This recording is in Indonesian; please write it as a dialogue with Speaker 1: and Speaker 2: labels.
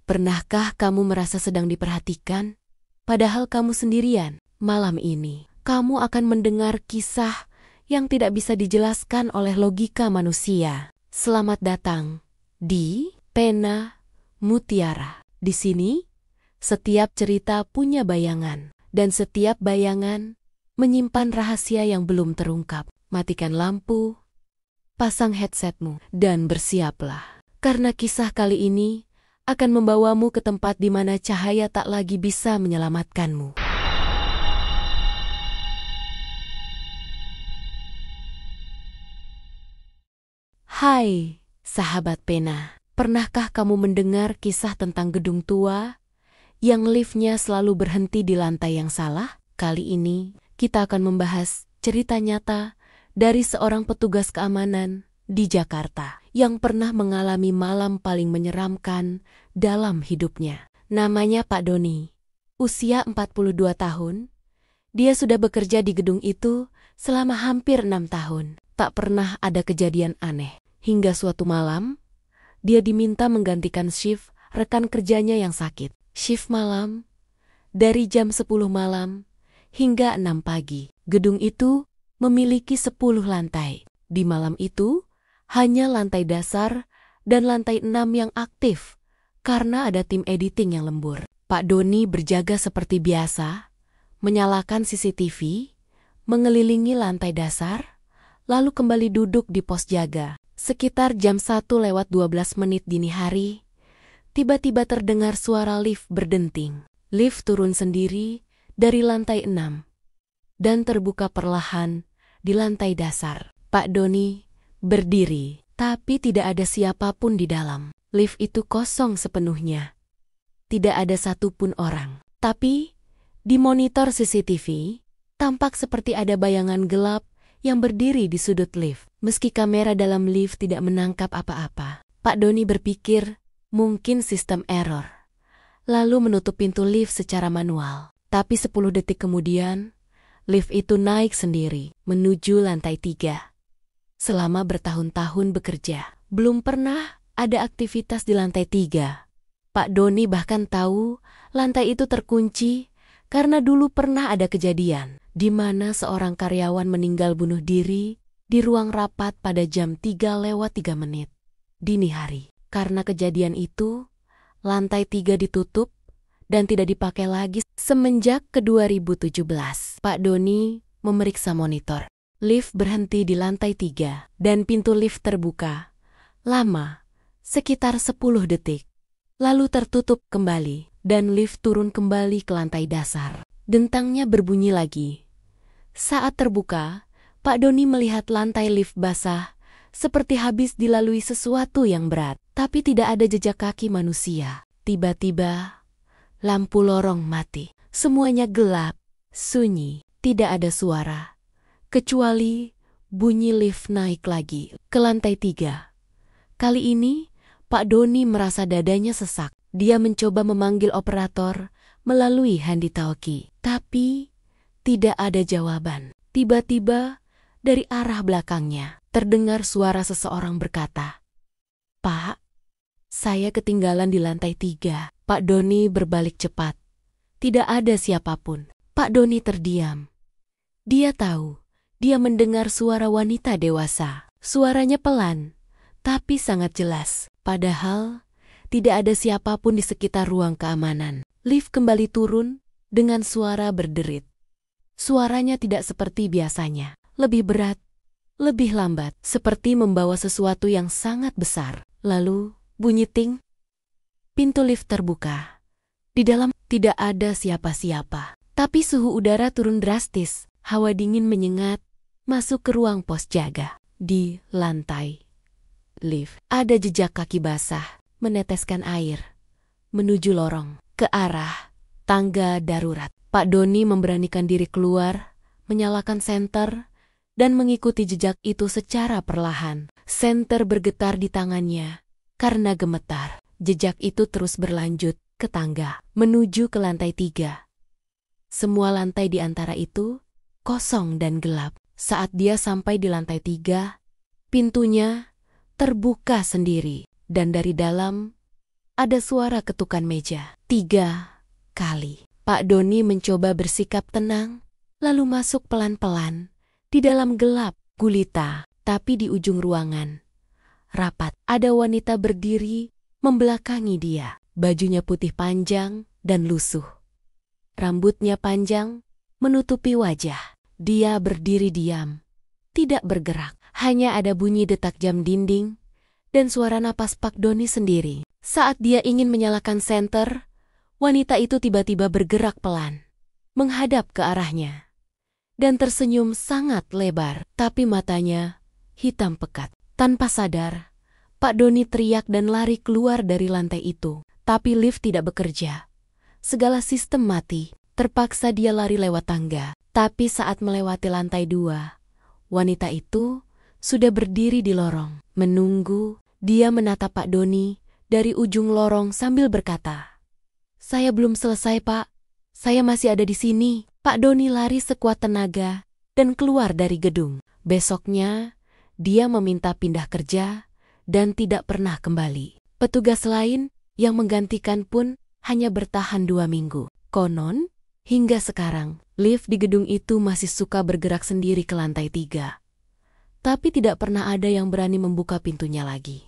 Speaker 1: Pernahkah kamu merasa sedang diperhatikan? Padahal kamu sendirian. Malam ini, kamu akan mendengar kisah yang tidak bisa dijelaskan oleh logika manusia. Selamat datang di Pena Mutiara. Di sini, setiap cerita punya bayangan, dan setiap bayangan menyimpan rahasia yang belum terungkap. Matikan lampu, pasang headsetmu, dan bersiaplah. Karena kisah kali ini akan membawamu ke tempat di mana cahaya tak lagi bisa menyelamatkanmu. Hai, sahabat Pena. Pernahkah kamu mendengar kisah tentang gedung tua yang liftnya selalu berhenti di lantai yang salah? Kali ini, kita akan membahas cerita nyata dari seorang petugas keamanan di Jakarta yang pernah mengalami malam paling menyeramkan dalam hidupnya. Namanya Pak Doni. Usia 42 tahun. Dia sudah bekerja di gedung itu selama hampir 6 tahun. Tak pernah ada kejadian aneh. Hingga suatu malam, dia diminta menggantikan shift rekan kerjanya yang sakit. Shift malam, dari jam 10 malam hingga 6 pagi. Gedung itu memiliki 10 lantai. Di malam itu, hanya lantai dasar dan lantai 6 yang aktif karena ada tim editing yang lembur. Pak Doni berjaga seperti biasa, menyalakan CCTV, mengelilingi lantai dasar, lalu kembali duduk di pos jaga. Sekitar jam 1:12 dini hari, tiba-tiba terdengar suara lift berdenting. Lift turun sendiri dari lantai 6 dan terbuka perlahan di lantai dasar. Pak Doni berdiri, tapi tidak ada siapapun di dalam. Lift itu kosong sepenuhnya. Tidak ada satupun orang. Tapi, di monitor CCTV, tampak seperti ada bayangan gelap yang berdiri di sudut lift. Meski kamera dalam lift tidak menangkap apa-apa, Pak Doni berpikir mungkin sistem error. Lalu menutup pintu lift secara manual. Tapi 10 detik kemudian, lift itu naik sendiri menuju lantai 3. Selama bertahun-tahun bekerja, belum pernah ada aktivitas di lantai 3. Pak Doni bahkan tahu lantai itu terkunci karena dulu pernah ada kejadian di mana seorang karyawan meninggal bunuh diri di ruang rapat pada jam 3:03 dini hari. Karena kejadian itu, lantai 3 ditutup dan tidak dipakai lagi semenjak ke 2017. Pak Doni memeriksa monitor. Lift berhenti di lantai 3 dan pintu lift terbuka. Lama, sekitar 10 detik. Lalu tertutup kembali dan lift turun kembali ke lantai dasar. Dentangnya berbunyi lagi. Saat terbuka, Pak Doni melihat lantai lift basah seperti habis dilalui sesuatu yang berat, tapi tidak ada jejak kaki manusia. Tiba-tiba, lampu lorong mati. Semuanya gelap, sunyi, tidak ada suara. Kecuali bunyi lift naik lagi ke lantai 3. Kali ini, Pak Doni merasa dadanya sesak. Dia mencoba memanggil operator melalui handy-talkie, tapi tidak ada jawaban. Tiba-tiba, dari arah belakangnya, terdengar suara seseorang berkata, "Pak, saya ketinggalan di lantai 3. Pak Doni berbalik cepat. Tidak ada siapapun. Pak Doni terdiam. Dia tahu. Dia mendengar suara wanita dewasa. Suaranya pelan, tapi sangat jelas. Padahal, tidak ada siapapun di sekitar ruang keamanan. Lift kembali turun dengan suara berderit. Suaranya tidak seperti biasanya. Lebih berat, lebih lambat, seperti membawa sesuatu yang sangat besar. Lalu, bunyi ting. Pintu lift terbuka. Di dalam tidak ada siapa-siapa. Tapi suhu udara turun drastis. Hawa dingin menyengat. Masuk ke ruang pos jaga. Di lantai lift, ada jejak kaki basah meneteskan air menuju lorong ke arah tangga darurat. Pak Doni memberanikan diri keluar, menyalakan senter, dan mengikuti jejak itu secara perlahan. Senter bergetar di tangannya karena gemetar. Jejak itu terus berlanjut ke tangga menuju ke lantai 3. Semua lantai di antara itu kosong dan gelap. Saat dia sampai di lantai 3, pintunya terbuka sendiri, dan dari dalam ada suara ketukan meja. 3 kali. Pak Doni mencoba bersikap tenang, lalu masuk pelan-pelan. Di dalam gelap, gulita, tapi di ujung ruangan rapat, ada wanita berdiri membelakangi dia. Bajunya putih panjang dan lusuh. Rambutnya panjang, menutupi wajah. Dia berdiri diam, tidak bergerak. Hanya ada bunyi detak jam dinding dan suara napas Pak Doni sendiri. Saat dia ingin menyalakan senter, wanita itu tiba-tiba bergerak pelan, menghadap ke arahnya, dan tersenyum sangat lebar. Tapi matanya hitam pekat. Tanpa sadar, Pak Doni teriak dan lari keluar dari lantai itu. Tapi lift tidak bekerja. Segala sistem mati. Terpaksa dia lari lewat tangga. Tapi saat melewati lantai 2, wanita itu sudah berdiri di lorong. Menunggu, dia menatap Pak Doni dari ujung lorong sambil berkata, "Saya belum selesai, Pak. Saya masih ada di sini." Pak Doni lari sekuat tenaga dan keluar dari gedung. Besoknya, dia meminta pindah kerja dan tidak pernah kembali. Petugas lain yang menggantikan pun hanya bertahan 2 minggu. Konon, hingga sekarang, lift di gedung itu masih suka bergerak sendiri ke lantai 3. Tapi tidak pernah ada yang berani membuka pintunya lagi.